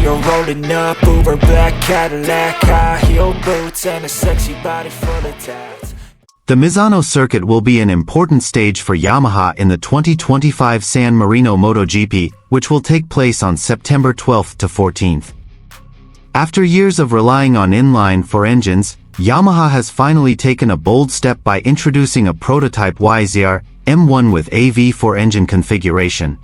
Fabio rolling up, Uber black Cadillac, high heel boots and a sexy body full of tats. The Misano circuit will be an important stage for Yamaha in the 2025 San Marino MotoGP, which will take place on September 12th to 14th. After years of relying on inline-four engines, Yamaha has finally taken a bold step by introducing a prototype YZR M1 with a V4 engine configuration.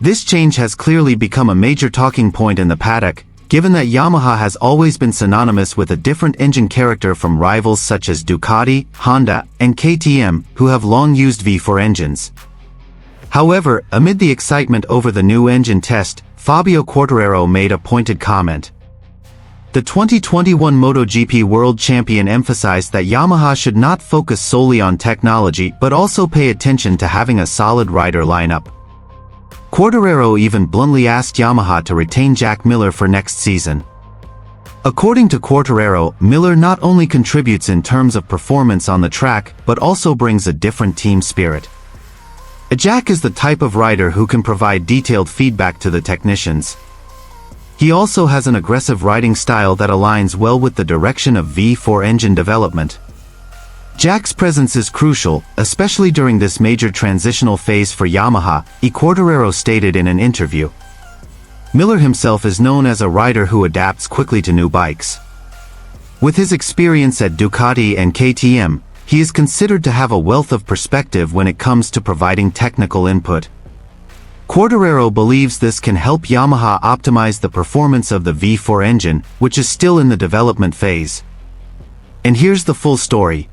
This change has clearly become a major talking point in the paddock, given that Yamaha has always been synonymous with a different engine character from rivals such as Ducati, Honda, and KTM, who have long used V4 engines. However, amid the excitement over the new engine test, Fabio Quartararo made a pointed comment. The 2021 MotoGP World Champion emphasized that Yamaha should not focus solely on technology but also pay attention to having a solid rider lineup. Quartararo even bluntly asked Yamaha to retain Jack Miller for next season. According to Quartararo, Miller not only contributes in terms of performance on the track but also brings a different team spirit. Jack is the type of rider who can provide detailed feedback to the technicians. He also has an aggressive riding style that aligns well with the direction of V4 engine development. Jack's presence is crucial, especially during this major transitional phase for Yamaha, Quartararo stated in an interview. Miller himself is known as a rider who adapts quickly to new bikes. With his experience at Ducati and KTM, he is considered to have a wealth of perspective when it comes to providing technical input. Quartararo believes this can help Yamaha optimize the performance of the V4 engine, which is still in the development phase. And here's the full story.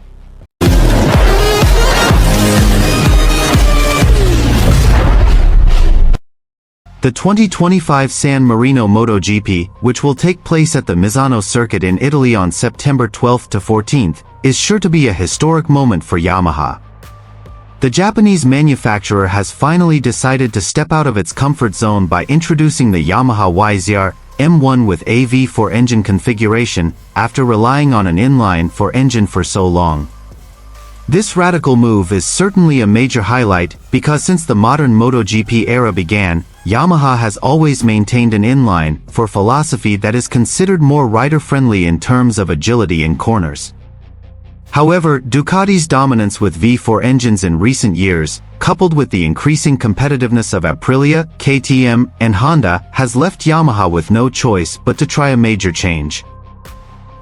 The 2025 San Marino MotoGP, which will take place at the Misano circuit in Italy on September 12th to 14th, is sure to be a historic moment for Yamaha. The Japanese manufacturer has finally decided to step out of its comfort zone by introducing the Yamaha YZR M1 with a V4 engine configuration after relying on an inline-four engine for so long. This radical move is certainly a major highlight because since the modern MotoGP era began, Yamaha has always maintained an inline-four philosophy that is considered more rider-friendly in terms of agility in corners. However, Ducati's dominance with V4 engines in recent years, coupled with the increasing competitiveness of Aprilia, KTM, and Honda, has left Yamaha with no choice but to try a major change.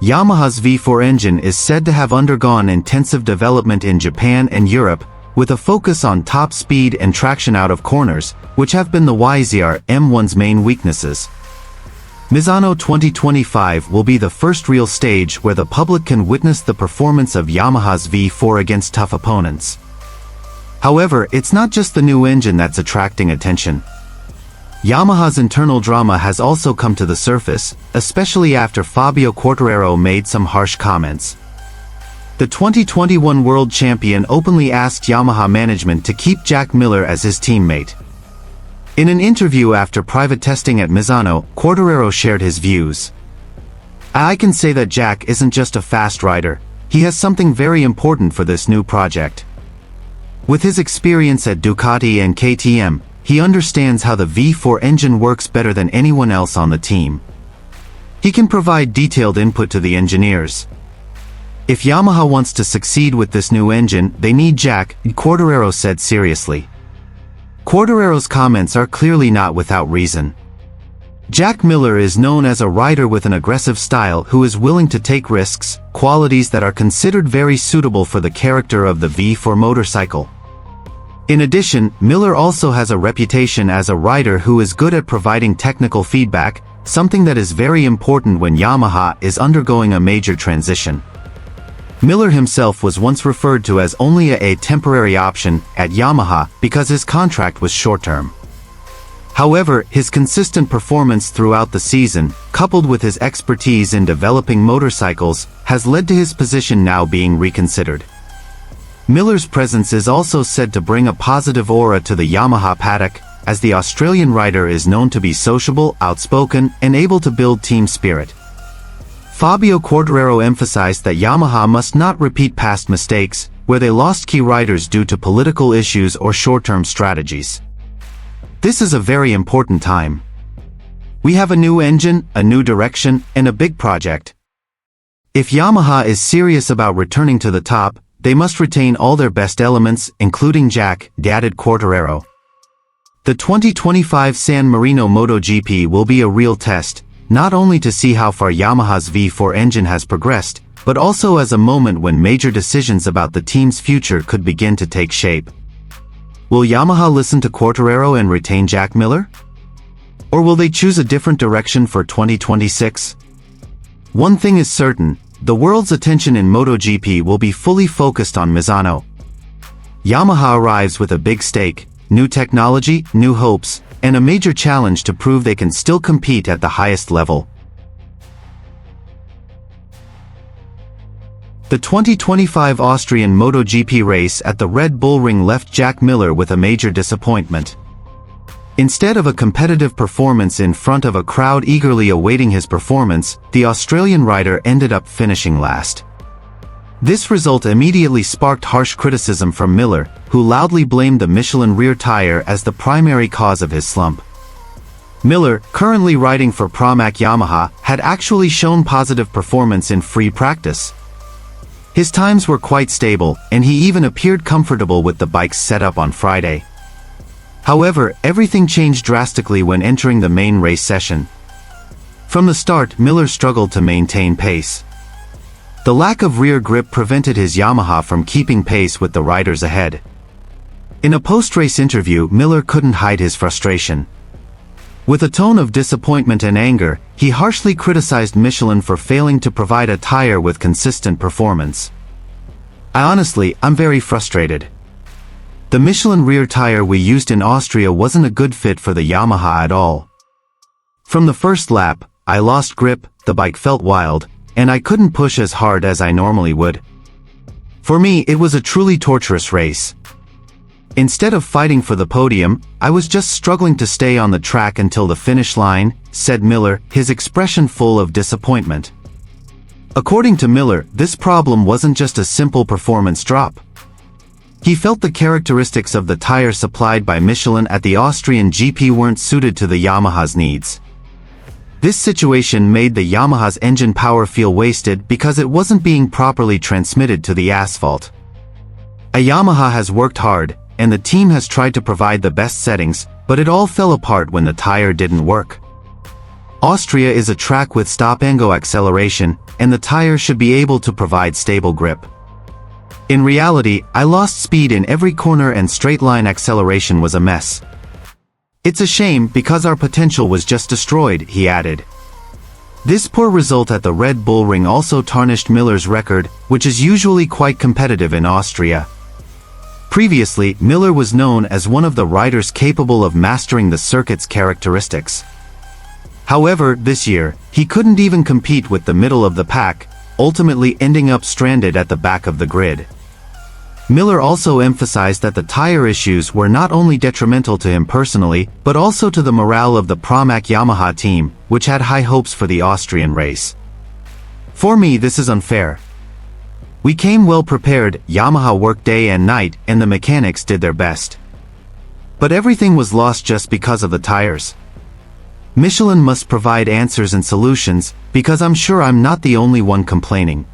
Yamaha's V4 engine is said to have undergone intensive development in Japan and Europe, with a focus on top speed and traction out of corners, which have been the YZR M1's main weaknesses. Misano 2025 will be the first real stage where the public can witness the performance of Yamaha's V4 against tough opponents. However, it's not just the new engine that's attracting attention. Yamaha's internal drama has also come to the surface, especially after Fabio Quartararo made some harsh comments. The 2021 world champion openly asked Yamaha management to keep Jack Miller as his teammate. In an interview after private testing at Misano, Quartararo shared his views. "I can say that Jack isn't just a fast rider, he has something very important for this new project. With his experience at Ducati and KTM, he understands how the V4 engine works better than anyone else on the team. He can provide detailed input to the engineers. If Yamaha wants to succeed with this new engine, they need Jack," Quartararo said seriously. Quartararo's comments are clearly not without reason. Jack Miller is known as a rider with an aggressive style who is willing to take risks, qualities that are considered very suitable for the character of the V4 motorcycle. In addition, Miller also has a reputation as a rider who is good at providing technical feedback, something that is very important when Yamaha is undergoing a major transition. Miller himself was once referred to as only a temporary option at Yamaha because his contract was short-term. However, his consistent performance throughout the season, coupled with his expertise in developing motorcycles, has led to his position now being reconsidered. Miller's presence is also said to bring a positive aura to the Yamaha paddock, as the Australian rider is known to be sociable, outspoken, and able to build team spirit. Fabio Quartararo emphasized that Yamaha must not repeat past mistakes, where they lost key riders due to political issues or short-term strategies. This is a very important time. We have a new engine, a new direction, and a big project. If Yamaha is serious about returning to the top, they must retain all their best elements, including Jack, added Quartararo. The 2025 San Marino MotoGP will be a real test, not only to see how far Yamaha's V4 engine has progressed, but also as a moment when major decisions about the team's future could begin to take shape. Will Yamaha listen to Quartararo and retain Jack Miller? Or will they choose a different direction for 2026? One thing is certain, the world's attention in MotoGP will be fully focused on Misano. Yamaha arrives with a big stake, new technology, new hopes, and a major challenge to prove they can still compete at the highest level. The 2025 Austrian MotoGP race at the Red Bull Ring left Jack Miller with a major disappointment. Instead of a competitive performance in front of a crowd eagerly awaiting his performance, the Australian rider ended up finishing last. This result immediately sparked harsh criticism from Miller, who loudly blamed the Michelin rear tire as the primary cause of his slump. Miller, currently riding for Pramac Yamaha, had actually shown positive performance in free practice. His times were quite stable, and he even appeared comfortable with the bike's setup on Friday. However, everything changed drastically when entering the main race session. From the start, Miller struggled to maintain pace. The lack of rear grip prevented his Yamaha from keeping pace with the riders ahead. In a post-race interview, Miller couldn't hide his frustration. With a tone of disappointment and anger, he harshly criticized Michelin for failing to provide a tire with consistent performance. I'm very frustrated. The Michelin rear tire we used in Austria wasn't a good fit for the Yamaha at all. From the first lap, I lost grip, the bike felt wild, and I couldn't push as hard as I normally would. For me, it was a truly torturous race. Instead of fighting for the podium, I was just struggling to stay on the track until the finish line, said Miller, his expression full of disappointment. According to Miller, this problem wasn't just a simple performance drop. He felt the characteristics of the tire supplied by Michelin at the Austrian GP weren't suited to the Yamaha's needs. This situation made the Yamaha's engine power feel wasted because it wasn't being properly transmitted to the asphalt. A Yamaha has worked hard, and the team has tried to provide the best settings, but it all fell apart when the tire didn't work. Austria is a track with stop-and-go acceleration, and the tire should be able to provide stable grip. In reality, I lost speed in every corner and straight-line acceleration was a mess. It's a shame because our potential was just destroyed, he added. This poor result at the Red Bull Ring also tarnished Miller's record, which is usually quite competitive in Austria. Previously, Miller was known as one of the riders capable of mastering the circuit's characteristics. However, this year, he couldn't even compete with the middle of the pack, ultimately ending up stranded at the back of the grid. Miller also emphasized that the tire issues were not only detrimental to him personally, but also to the morale of the Pramac Yamaha team, which had high hopes for the Austrian race. For me, this is unfair. We came well prepared, Yamaha worked day and night, and the mechanics did their best. But everything was lost just because of the tires. Michelin must provide answers and solutions, because I'm sure I'm not the only one complaining.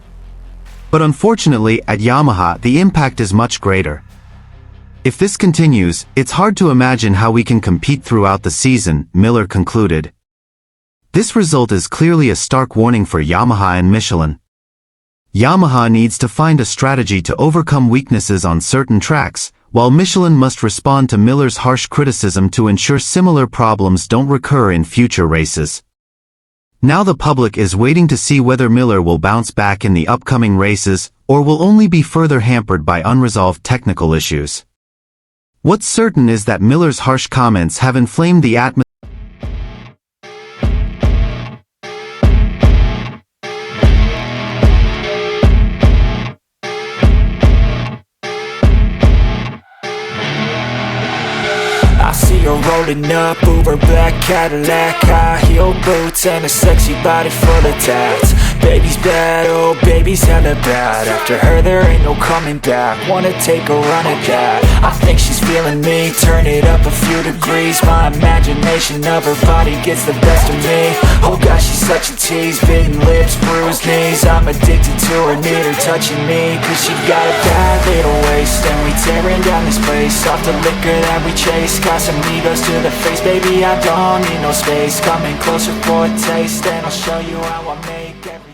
But unfortunately, at Yamaha, the impact is much greater. If this continues, it's hard to imagine how we can compete throughout the season, Miller concluded. This result is clearly a stark warning for Yamaha and Michelin. Yamaha needs to find a strategy to overcome weaknesses on certain tracks, while Michelin must respond to Miller's harsh criticism to ensure similar problems don't recur in future races. Now the public is waiting to see whether Miller will bounce back in the upcoming races, or will only be further hampered by unresolved technical issues. What's certain is that Miller's harsh comments have inflamed the atmosphere. You're rolling up, Uber black Cadillac, high heel boots and a sexy body full of tats. Baby's bad, oh baby's hella bad. After her there ain't no coming back. Wanna take a run at that. I think she's feeling me, turn it up a few degrees. My imagination of her body gets the best of me. Oh gosh, she's such a tease, bitten lips, bruised knees. I'm addicted to her, need her touching me. Cause she got a bad little waist, and we tearing down this place. Off the liquor that we chase, got some egos to the face. Baby, I don't need no space, coming closer for a taste, and I'll show you how I make every